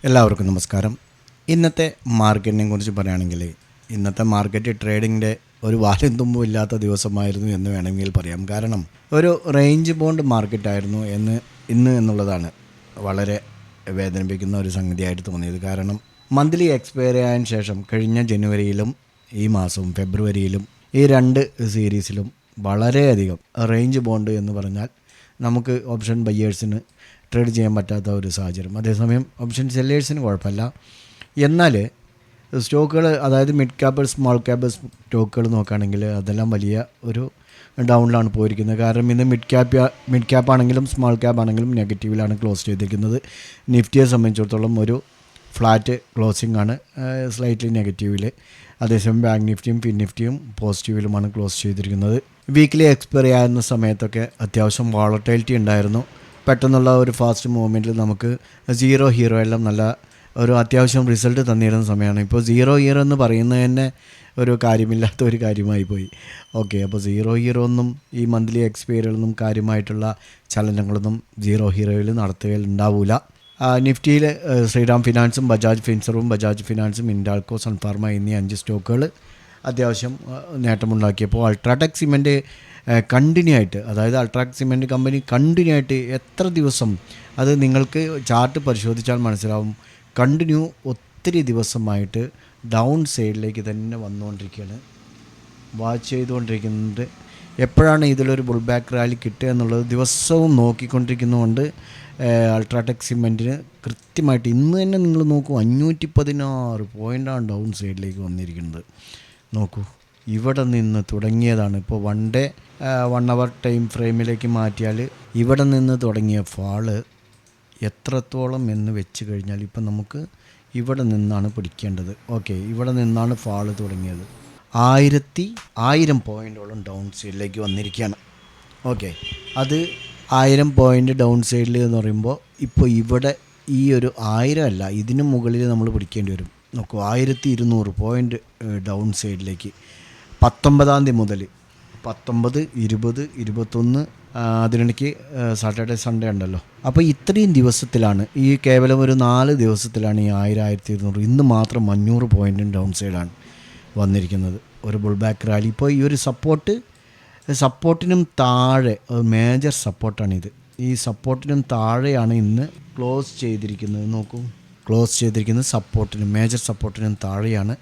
എല്ലാവർക്കും നമസ്കാരം. ഇന്നത്തെ മാർക്കറ്റിനെ കുറിച്ച് പറയുകയാണെങ്കിൽ ഇന്നത്തെ മാർക്കറ്റ് ട്രേഡിങ്ങിൻ്റെ ഒരു വാലും തുമ്പും ഇല്ലാത്ത ദിവസമായിരുന്നു എന്ന് വേണമെങ്കിൽ പറയാം. കാരണം ഒരു റേഞ്ച് ബോണ്ട് മാർക്കറ്റായിരുന്നു ഇന്ന് എന്നുള്ളതാണ് വളരെ വേദനിപ്പിക്കുന്ന ഒരു സംഗതിയായിട്ട് തോന്നിയത്. കാരണം മന്ത്ലി എക്സ്പയറി ആയതിനു ശേഷം കഴിഞ്ഞ ജനുവരിയിലും ഈ മാസവും ഫെബ്രുവരിയിലും ഈ രണ്ട് സീരീസിലും വളരെയധികം റേഞ്ച് ബോണ്ട് എന്ന് പറഞ്ഞാൽ നമുക്ക് ഓപ്ഷൻ ബയ്യേഴ്സിന് ട്രേഡ് ചെയ്യാൻ പറ്റാത്ത ഒരു സാഹചര്യം. അതേസമയം ഓപ്ഷൻ സെല്ലേഴ്സിന് കുഴപ്പമില്ല. എന്നാൽ സ്റ്റോക്കുകൾ, അതായത് മിഡ് ക്യാപ്പ് സ്മോൾ ക്യാപ്പ് സ്റ്റോക്കുകൾ നോക്കുകയാണെങ്കിൽ അതെല്ലാം വലിയ ഒരു ഡൗണിലാണ് പോയിരിക്കുന്നത്. കാരണം ഇന്ന് മിഡ് ക്യാപ്പ് ആണെങ്കിലും സ്മോൾ ക്യാപ്പ് ആണെങ്കിലും നെഗറ്റീവിലാണ് ക്ലോസ് ചെയ്തിരിക്കുന്നത്. നിഫ്റ്റിയെ സംബന്ധിച്ചിടത്തോളം ഒരു ഫ്ലാറ്റ് ക്ലോസിംഗ് ആണ്, സ്ലൈറ്റ്ലി നെഗറ്റീവിൽ. അതേസമയം ബാങ്ക് നിഫ്റ്റിയും ഫിൻ നിഫ്റ്റിയും പോസിറ്റീവിലുമാണ് ക്ലോസ് ചെയ്തിരിക്കുന്നത്. വീക്കിലി എക്സ്പയറി ആകുന്ന സമയത്തൊക്കെ അത്യാവശ്യം വോളറ്റിലിറ്റി ഉണ്ടായിരുന്നു. പെട്ടെന്നുള്ള ഒരു ഫാസ്റ്റ് മൂവ്മെൻറ്റിൽ നമുക്ക് സീറോ ഹീറോ എല്ലാം നല്ല ഒരു അത്യാവശ്യം റിസൾട്ട് തന്നിരുന്ന സമയമാണ്. ഇപ്പോൾ സീറോ ഹീറോ എന്ന് പറയുന്നത് തന്നെ ഒരു കാര്യമില്ലാത്ത ഒരു കാര്യമായി പോയി. ഓക്കെ, അപ്പോൾ സീറോ ഹീറോ ഒന്നും ഈ മന്ത്ലി എക്സ്പയറികളൊന്നും കാര്യമായിട്ടുള്ള ചലനങ്ങളൊന്നും സീറോ ഹീറോയിൽ നടത്തുകയിൽ ഉണ്ടാവില്ല. നിഫ്റ്റിയിൽ ശ്രീറാം ഫിനാൻസും ബജാജ് ഫിൻസറും ബജാജ് ഫിനാൻസും ഇൻഡാൽക്കോ സൺഫാർമ എന്നീ 5 സ്റ്റോക്കുകൾ അത്യാവശ്യം നേട്ടമുണ്ടാക്കിയപ്പോൾ അൾട്രാടെക് സിമെൻറ്റ് കണ്ടിന്യൂ ആയിട്ട്, അതായത് അൾട്രാടെക് സിമെൻറ്റ് കമ്പനി കണ്ടിന്യൂ ആയിട്ട് എത്ര ദിവസം, അത് നിങ്ങൾക്ക് ചാർട്ട് പരിശോധിച്ചാൽ മനസ്സിലാവും, കണ്ടിന്യൂ ഒത്തിരി ദിവസമായിട്ട് ഡൗൺ സൈഡിലേക്ക് തന്നെ വന്നുകൊണ്ടിരിക്കുകയാണ്, വാച്ച് ചെയ്തുകൊണ്ടിരിക്കുന്നുണ്ട്. എപ്പോഴാണ് ഇതിലൊരു ബുൾ ബാക്ക് റാലി കിട്ടുക എന്നുള്ളത് ദിവസവും നോക്കിക്കൊണ്ടിരിക്കുന്നതുകൊണ്ട് അൾട്രാടെക് സിമെൻറ്റിന് കൃത്യമായിട്ട് ഇന്ന് തന്നെ നിങ്ങൾ നോക്കൂ, 516 പോയിൻ്റാണ് ഡൗൺ സൈഡിലേക്ക് വന്നിരിക്കുന്നത്. നോക്കൂ, ഇവിടെ നിന്ന് തുടങ്ങിയതാണ്. ഇപ്പോൾ 1 അവർ ടൈം ഫ്രെയിമിലേക്ക് മാറ്റിയാൽ ഇവിടെ നിന്ന് തുടങ്ങിയ ഫാള് എത്രത്തോളം എന്ന് വെച്ച് കഴിഞ്ഞാൽ ഇപ്പം നമുക്ക് ഇവിടെ നിന്നാണ് പിടിക്കേണ്ടത്. ഓക്കെ, ഇവിടെ നിന്നാണ് ഫാള് തുടങ്ങിയത്. 1000 പോയിൻ്റോളം ഡൗൺ സൈഡിലേക്ക് വന്നിരിക്കുകയാണ്. ഓക്കെ, അത് 1000 പോയിൻ്റ് ഡൗൺ സൈഡിൽ എന്ന് പറയുമ്പോൾ ഇപ്പോൾ ഇവിടെ ഈ ഒരു 1000 അല്ല, ഇതിന് മുകളിൽ നമ്മൾ പിടിക്കേണ്ടി വരും. നോക്കൂ, 1200 പോയിൻ്റ് ഡൗൺ സൈഡിലേക്ക് 19 മുതൽ 19, 20, 21 അതിനിടയ്ക്ക് സാറ്റർഡേ സൺഡേ ഉണ്ടല്ലോ. അപ്പോൾ ഇത്രയും ദിവസത്തിലാണ്, ഈ കേവലം ഒരു 4 ദിവസത്തിലാണ് ഈ 1200 ഇന്ന് മാത്രം 500 പോയിൻറ്റും ഡൗൺ സൈഡാണ് വന്നിരിക്കുന്നത്. ഒരു ബുൾ ബാക്ക് റാലി. ഇപ്പോൾ ഈ ഒരു സപ്പോർട്ടിനും താഴെ മേജർ സപ്പോർട്ടാണിത്. ഈ സപ്പോർട്ടിനും താഴെയാണ് ഇന്ന് ക്ലോസ് ചെയ്തിരിക്കുന്നത്. നോക്കൂ, ക്ലോസ് ചെയ്തിരിക്കുന്നത് സപ്പോർട്ടിനും മേജർ സപ്പോർട്ടിനും താഴെയാണ്.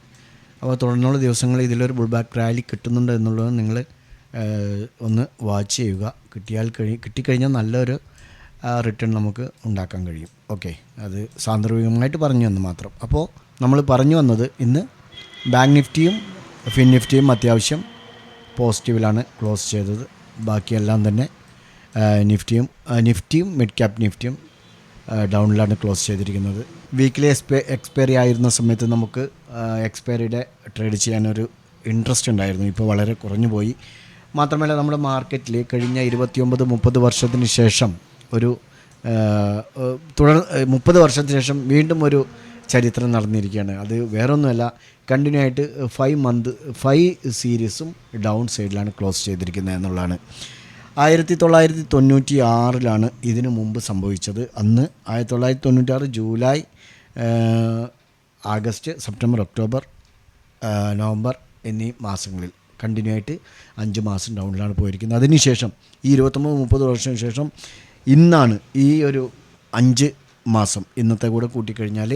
അപ്പോൾ തുടർന്നുള്ള ദിവസങ്ങളിൽ ഇതിലൊരു ബുൾ ബാക്ക് റാലി കിട്ടുന്നുണ്ട് എന്നുള്ളത് നിങ്ങൾ ഒന്ന് വാച്ച് ചെയ്യുക. കിട്ടിക്കഴിഞ്ഞാൽ നല്ലൊരു റിട്ടേൺ നമുക്ക് ഉണ്ടാക്കാൻ കഴിയും. ഓക്കെ, അത് സാന്ദർഭികമായിട്ട് പറഞ്ഞു എന്ന് മാത്രം. അപ്പോൾ നമ്മൾ പറഞ്ഞു വന്നത്, ഇന്ന് ബാങ്ക് നിഫ്റ്റിയും ഫിൻ നിഫ്റ്റിയും അത്യാവശ്യം പോസിറ്റീവിലാണ് ക്ലോസ് ചെയ്തത്. ബാക്കിയെല്ലാം തന്നെ നിഫ്റ്റിയും മിഡ് ക്യാപ് നിഫ്റ്റിയും ഡൗണിലാണ് ക്ലോസ് ചെയ്തിരിക്കുന്നത്. വീക്കിലി എക്സ്പയറി ആയിരുന്ന സമയത്ത് നമുക്ക് എക്സ്പയറിയുടെ ട്രേഡ് ചെയ്യാനൊരു ഇൻട്രസ്റ്റ് ഉണ്ടായിരുന്നു. ഇപ്പോൾ വളരെ കുറഞ്ഞു പോയി. മാത്രമല്ല, നമ്മുടെ മാർക്കറ്റിൽ കഴിഞ്ഞ 29-30 വർഷത്തിന് ശേഷം 30 വർഷത്തിന് ശേഷം വീണ്ടും ഒരു ചരിത്രം നടന്നിരിക്കുകയാണ്. അത് വേറൊന്നുമല്ല, കണ്ടിന്യൂ ആയിട്ട് 5 സീരീസും ഡൗൺ സൈഡിലാണ് ക്ലോസ് ചെയ്തിരിക്കുന്നത് എന്നുള്ളതാണ്. 1996 ഇതിനു മുമ്പ് സംഭവിച്ചത്. അന്ന് 1996 July, August, September, October, November എന്നീ മാസങ്ങളിൽ കണ്ടിന്യൂ ആയിട്ട് 5 മാസം ഡൗണിലാണ് പോയിരിക്കുന്നത്. അതിനുശേഷം ഈ 29-30 വർഷത്തിന് ശേഷം ഇന്നാണ് ഈ ഒരു 5 മാസം ഇന്നത്തെ കൂടെ കൂട്ടിക്കഴിഞ്ഞാൽ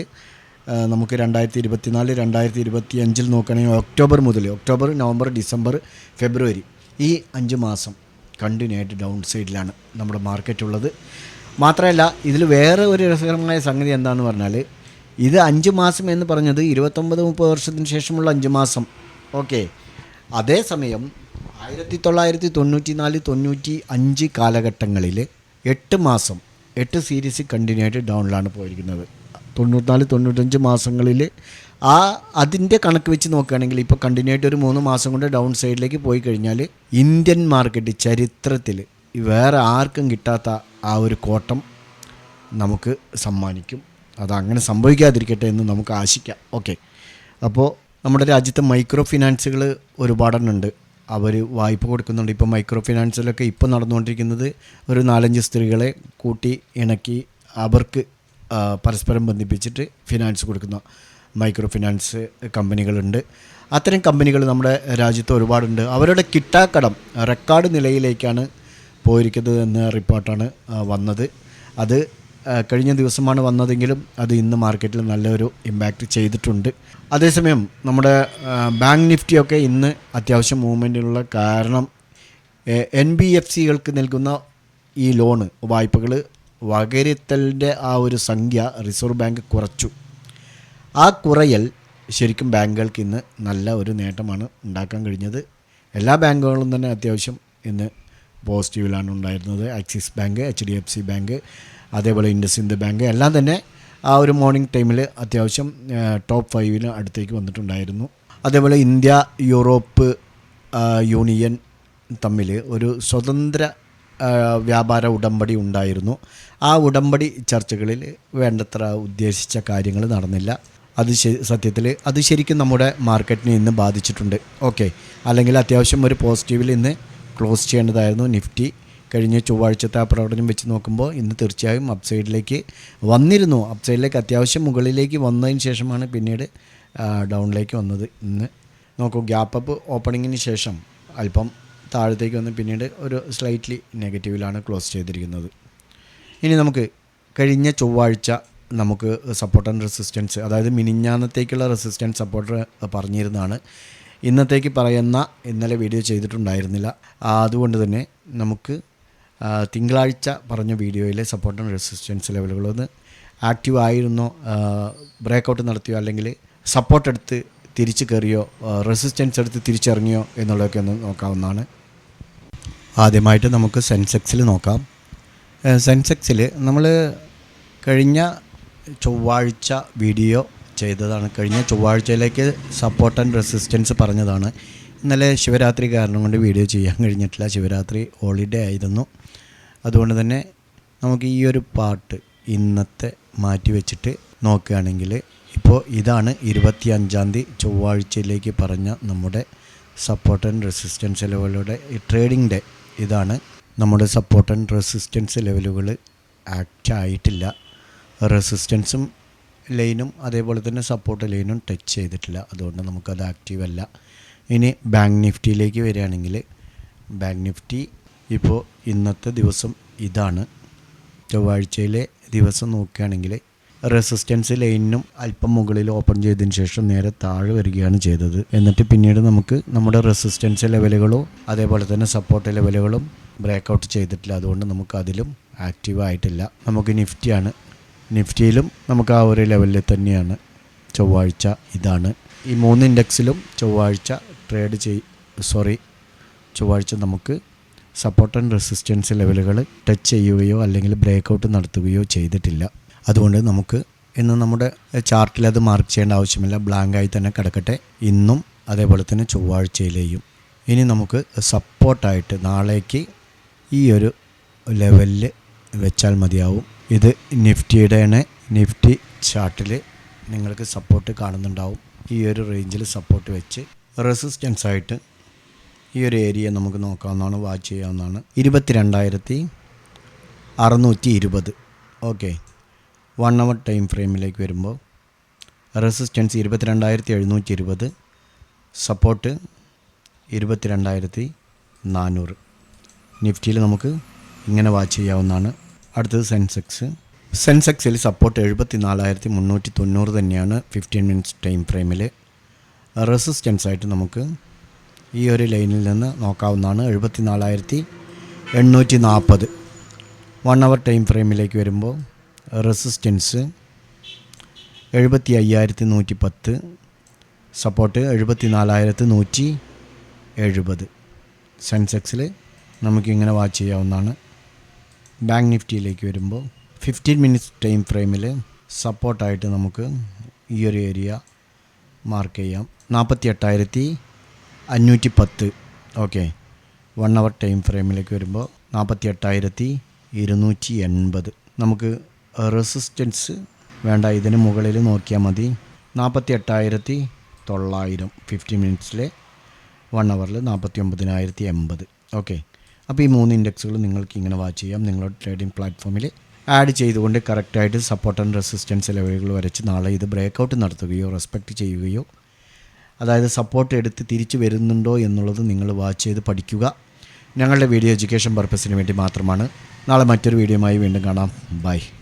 നമുക്ക് 2024, 2025 നോക്കുകയാണെങ്കിൽ ഒക്ടോബർ, നവംബർ, ഡിസംബർ, ഫെബ്രുവരി ഈ 5 മാസം കണ്ടിന്യൂ ആയിട്ട് ഡൗൺ സൈഡിലാണ് നമ്മുടെ മാർക്കറ്റ് ഉള്ളത്. മാത്രമല്ല, ഇതിൽ വേറെ ഒരു രസകരമായ സംഗതി എന്താണെന്ന് പറഞ്ഞാൽ, ഇത് 5 മാസം എന്ന് പറഞ്ഞത് 29-30 വർഷത്തിന് ശേഷമുള്ള 5 മാസം. ഓക്കെ, അതേസമയം 1994-95 കാലഘട്ടങ്ങളിൽ 8 മാസം 8 സീരീസ് കണ്ടിന്യൂ ആയിട്ട് ഡൗണിലാണ് പോയിരിക്കുന്നത്. 94-95 മാസങ്ങളിൽ അതിൻ്റെ കണക്ക് വെച്ച് നോക്കുകയാണെങ്കിൽ ഇപ്പോൾ കണ്ടിന്യൂ ആയിട്ട് ഒരു 3 മാസം കൊണ്ട് ഡൗൺ സൈഡിലേക്ക് പോയി കഴിഞ്ഞാൽ ഇന്ത്യൻ മാർക്കറ്റ് ചരിത്രത്തിൽ വേറെ ആർക്കും കിട്ടാത്ത ആ ഒരു കോട്ടം നമുക്ക് സമ്മാനിക്കും. അതങ്ങനെ സംഭവിക്കാതിരിക്കട്ടെ എന്ന് നമുക്ക് ആശിക്കാം. ഓക്കെ, അപ്പോൾ നമ്മുടെ രാജ്യത്തെ മൈക്രോ ഫിനാൻസുകൾ ഒരുപാടെണ്ണുണ്ട്. അവർ വായ്പ കൊടുക്കുന്നുണ്ട്. ഇപ്പോൾ മൈക്രോ ഫിനാൻസിലൊക്കെ ഇപ്പോൾ നടന്നുകൊണ്ടിരിക്കുന്നത് ഒരു 4-5 സ്ത്രീകളെ കൂട്ടി ഇണക്കി അവർക്ക് പരസ്പരം ബന്ധിപ്പിച്ചിട്ട് ഫിനാൻസ് കൊടുക്കുന്ന മൈക്രോ ഫിനാൻസ് കമ്പനികളുണ്ട്. അത്തരം കമ്പനികൾ നമ്മുടെ രാജ്യത്ത് ഒരുപാടുണ്ട്. അവരുടെ കിട്ടാക്കടം റെക്കോർഡ് നിലയിലേക്കാണ് പോയിരിക്കുന്നത് എന്ന റിപ്പോർട്ടാണ് വന്നത്. അത് കഴിഞ്ഞ ദിവസമാണ് വന്നതെങ്കിലും അത് ഇന്ന് മാർക്കറ്റിൽ നല്ലൊരു ഇമ്പാക്റ്റ് ചെയ്തിട്ടുണ്ട്. അതേസമയം നമ്മുടെ ബാങ്ക് നിഫ്റ്റിയൊക്കെ ഇന്ന് അത്യാവശ്യം മൂവ്മെൻറ്റിനുള്ള കാരണം NBFCകൾക്ക് നൽകുന്ന ഈ ലോണ് വായ്പകൾ വകയിരുത്തലിൻ്റെ ആ ഒരു സംഖ്യ റിസർവ് ബാങ്ക് കുറച്ചു. ആ കുറയൽ ശരിക്കും ബാങ്കുകൾക്ക് ഇന്ന് നല്ല ഒരു നേട്ടമാണ് ഉണ്ടാക്കാൻ കഴിഞ്ഞത്. എല്ലാ ബാങ്കുകളും തന്നെ അത്യാവശ്യം ഇന്ന് പോസിറ്റീവിലാണ് ഉണ്ടായിരുന്നത്. ആക്സിസ് ബാങ്ക്, HDFC ബാങ്ക്, അതേപോലെ ഇൻഡസ്ഇൻഡ് ബാങ്ക് എല്ലാം തന്നെ ആ ഒരു മോർണിംഗ് ടൈമിൽ അത്യാവശ്യം ടോപ്പ് 5 അടുത്തേക്ക് വന്നിട്ടുണ്ടായിരുന്നു. അതേപോലെ ഇന്ത്യ യൂറോപ്പ് യൂണിയൻ തമ്മിൽ ഒരു സ്വതന്ത്ര വ്യാപാര ഉടമ്പടി ഉണ്ടായിരുന്നു. ആ ഉടമ്പടി ചർച്ചകളിൽ വേണ്ടത്ര ഉദ്ദേശിച്ച കാര്യങ്ങൾ നടന്നില്ല. അത് സത്യത്തിൽ അത് ശരിക്കും നമ്മുടെ മാർക്കറ്റിനെ ഇന്ന് ബാധിച്ചിട്ടുണ്ട്. ഓക്കെ, അല്ലെങ്കിൽ അത്യാവശ്യം ഒരു പോസിറ്റീവിൽ ഇന്ന് ക്ലോസ് ചെയ്യേണ്ടതായിരുന്നു. നിഫ്റ്റി കഴിഞ്ഞ ചൊവ്വാഴ്ചത്തെ ആ പ്രകടനം വെച്ച് നോക്കുമ്പോൾ ഇന്ന് തീർച്ചയായും അപ്സൈഡിലേക്ക് വന്നിരുന്നു. അപ്സൈഡിലേക്ക് അത്യാവശ്യം മുകളിലേക്ക് വന്നതിന് ശേഷമാണ് പിന്നീട് ഡൗണിലേക്ക് വന്നത്. ഇന്ന് നോക്കൂ, ഗ്യാപ്പ് അപ്പ് ഓപ്പണിങ്ങിന് ശേഷം അല്പം താഴത്തേക്ക് വന്ന് പിന്നീട് ഒരു സ്ലൈറ്റ്ലി നെഗറ്റീവിലാണ് ക്ലോസ് ചെയ്തിരിക്കുന്നത്. ഇനി നമുക്ക് കഴിഞ്ഞ ചൊവ്വാഴ്ച നമുക്ക് സപ്പോർട്ട് ആൻഡ് റെസിസ്റ്റൻസ്, അതായത് മിനിഞ്ഞാന്നത്തേക്കുള്ള റെസിസ്റ്റൻസ് സപ്പോർട്ട് പറഞ്ഞിരുന്നതാണ്. ഇന്നത്തേക്ക് ഇന്നലെ വീഡിയോ ചെയ്തിട്ടുണ്ടായിരുന്നില്ല. അതുകൊണ്ട് തന്നെ നമുക്ക് തിങ്കളാഴ്ച പറഞ്ഞ വീഡിയോയിലെ സപ്പോർട്ട് ആൻഡ് റെസിസ്റ്റൻസ് ലെവലുകളൊന്ന് ആക്റ്റീവ് ആയിരുന്നോ, ബ്രേക്കൗട്ട് നടത്തിയോ, അല്ലെങ്കിൽ സപ്പോർട്ട് എടുത്ത് തിരിച്ച് കയറിയോ, റെസിസ്റ്റൻസ് എടുത്ത് തിരിച്ചിറങ്ങിയോ എന്നുള്ളതൊക്കെ ഒന്ന് നോക്കാവുന്നതാണ്. ആദ്യമായിട്ട് നമുക്ക് സെൻസെക്സിൽ നോക്കാം. സെൻസെക്സിൽ നമ്മൾ കഴിഞ്ഞ ചൊവ്വാഴ്ച വീഡിയോ ചെയ്തതാണ്. കഴിഞ്ഞ ചൊവ്വാഴ്ചയിലേക്ക് സപ്പോർട്ട് ആൻഡ് റെസിസ്റ്റൻസ് പറഞ്ഞതാണ്. ഇന്നലെ ശിവരാത്രി കാരണം കൊണ്ട് വീഡിയോ ചെയ്യാൻ കഴിഞ്ഞിട്ടില്ല. ശിവരാത്രി ഹോളിഡേ ആയിരുന്നു. അതുകൊണ്ട് തന്നെ നമുക്ക് ഈ ഒരു പാർട്ട് ഇന്നത്തെ മാറ്റി വെച്ചിട്ട് നോക്കുകയാണെങ്കിൽ ഇപ്പോൾ ഇതാണ് 25-ാം തീയതി ചൊവ്വാഴ്ചയിലേക്ക് പറഞ്ഞ നമ്മുടെ സപ്പോർട്ട് ആൻഡ് റെസിസ്റ്റൻസ് ലെവലുകളുടെ ട്രേഡിംഗ് ഡേ. ഇതാണ് നമ്മുടെ സപ്പോർട്ട് ആൻഡ് റെസിസ്റ്റൻസ് ലെവലുകൾ ആക്റ്റ് ആയിട്ടില്ല. റെസിസ്റ്റൻസും ലൈനും അതേപോലെ തന്നെ സപ്പോർട്ട് ലൈനും ടച്ച് ചെയ്തിട്ടില്ല. അതുകൊണ്ട് നമുക്കത് ആക്റ്റീവ് അല്ല. ഇനി ബാങ്ക് നിഫ്റ്റിയിലേക്ക് വരികയാണെങ്കിൽ ബാങ്ക് നിഫ്റ്റി ഇപ്പോൾ ഇന്നത്തെ ദിവസം ഇതാണ്. ചൊവ്വാഴ്ചയിലെ ദിവസം നോക്കുകയാണെങ്കിൽ റെസിസ്റ്റൻസ് ലൈനിനും അല്പം മുകളിൽ ഓപ്പൺ ചെയ്തതിന് ശേഷം നേരെ താഴെ വരികയാണ് ചെയ്തത്. എന്നിട്ട് പിന്നീട് നമുക്ക് നമ്മുടെ റെസിസ്റ്റൻസ് ലെവലുകളോ അതേപോലെ തന്നെ സപ്പോർട്ട് ലെവലുകളും ബ്രേക്കൗട്ട് ചെയ്തിട്ടില്ല. അതുകൊണ്ട് നമുക്ക് അതിലും ആക്റ്റീവ് ആയിട്ടില്ല. നമുക്ക് നിഫ്റ്റിയാണ്. നിഫ്റ്റിയിലും നമുക്ക് ആ ഒരു ലെവലിൽ തന്നെയാണ് ചൊവ്വാഴ്ച ഇതാണ്. ഈ 3 ഇൻഡെക്സിലും ചൊവ്വാഴ്ച ചൊവ്വാഴ്ച നമുക്ക് സപ്പോർട്ട് ആൻഡ് റെസിസ്റ്റൻസ് ലെവലുകൾ ടച്ച് ചെയ്യുകയോ അല്ലെങ്കിൽ ബ്രേക്കൗട്ട് നടത്തുകയോ ചെയ്തിട്ടില്ല. അതുകൊണ്ട് നമുക്ക് ഇന്ന് നമ്മുടെ ചാർട്ടിൽ അത് മാർക്ക് ചെയ്യേണ്ട ആവശ്യമില്ല. ബ്ലാങ്കായി തന്നെ കിടക്കട്ടെ ഇന്നും അതേപോലെ തന്നെ ചൊവ്വാഴ്ചയിലെയും. ഇനി നമുക്ക് സപ്പോർട്ടായിട്ട് നാളേക്ക് ഈ ഒരു ലെവലിൽ വെച്ചാൽ മതിയാവും. ഇത് നിഫ്റ്റിയുടെയാണ്. നിഫ്റ്റി ചാർട്ടിൽ നിങ്ങൾക്ക് സപ്പോർട്ട് കാണുന്നുണ്ടാവും. ഈ ഒരു റേഞ്ചിൽ സപ്പോർട്ട് വെച്ച് റെസിസ്റ്റൻസ് ആയിട്ട് ഈ ഒരു ഏരിയ നമുക്ക് നോക്കാവുന്നതാണ്, വാച്ച് ചെയ്യാവുന്നതാണ്. 22,620. ഓക്കെ, 1 അവർ ടൈം ഫ്രെയിമിലേക്ക് വരുമ്പോൾ റെസിസ്റ്റൻസ് 22,720, സപ്പോർട്ട് 22,400. നിഫ്റ്റിയിൽ നമുക്ക് ഇങ്ങനെ വാച്ച് ചെയ്യാവുന്നതാണ്. അടുത്തത് സെൻസെക്സിൽ സപ്പോർട്ട് 74,390 തന്നെയാണ് 15 മിനിറ്റ്സ് ടൈം ഫ്രെയിമിൽ. റെസിസ്റ്റൻസ് ആയിട്ട് നമുക്ക് ഈ ഒരു ലൈനിൽ നിന്ന് നോക്കാവുന്നതാണ് 74,840. 1 അവർ ടൈം ഫ്രെയിമിലേക്ക് വരുമ്പോൾ റെസിസ്റ്റൻസ് 75,110, സപ്പോർട്ട് 74,170. സെൻസെക്സിൽ നമുക്കിങ്ങനെ വാച്ച് ചെയ്യാവുന്നതാണ്. ബാങ്ക് നിഫ്റ്റിയിലേക്ക് വരുമ്പോൾ 15 മിനിറ്റ്സ് ടൈം ഫ്രെയിമിൽ സപ്പോർട്ടായിട്ട് നമുക്ക് ഈ ഒരു ഏരിയ മാർക്ക് ചെയ്യാം. 48,510. ഓക്കെ, 1 അവർ ടൈം ഫ്രെയിമിലേക്ക് വരുമ്പോൾ 48,280. നമുക്ക് റെസിസ്റ്റൻസ് വേണ്ട, ഇതിന് മുകളിൽ നോക്കിയാൽ മതി. 48,900 15 മിനിറ്റ്സിലെ 1 അവറിൽ 49,080. ഓക്കെ, അപ്പോൾ ഈ 3 ഇൻഡെക്സുകൾ നിങ്ങൾക്ക് ഇങ്ങനെ വാച്ച് ചെയ്യാം നിങ്ങളുടെ ട്രേഡിംഗ് പ്ലാറ്റ്ഫോമിൽ. ആഡ് ചെയ്തുകൊണ്ട് കറക്റ്റായിട്ട് സപ്പോർട്ട് ആൻഡ് റെസിസ്റ്റൻസ് ലെവലുകൾ വരച്ച് നാളെ ഇത് ബ്രേക്കൗട്ട് നടത്തുകയോ റെസ്പെക്റ്റ് ചെയ്യുകയോ, അതായത് സപ്പോർട്ട് എടുത്ത് തിരിച്ചു വരുന്നുണ്ടോ എന്നുള്ളത് നിങ്ങൾ വാച്ച് ചെയ്ത് പഠിക്കുക. ഞങ്ങളുടെ വീഡിയോ എഡ്യൂക്കേഷൻ പർപ്പസിന് വേണ്ടി മാത്രമാണ്. നാളെ മറ്റൊരു വീഡിയോയുമായി വീണ്ടും കാണാം. ബൈ.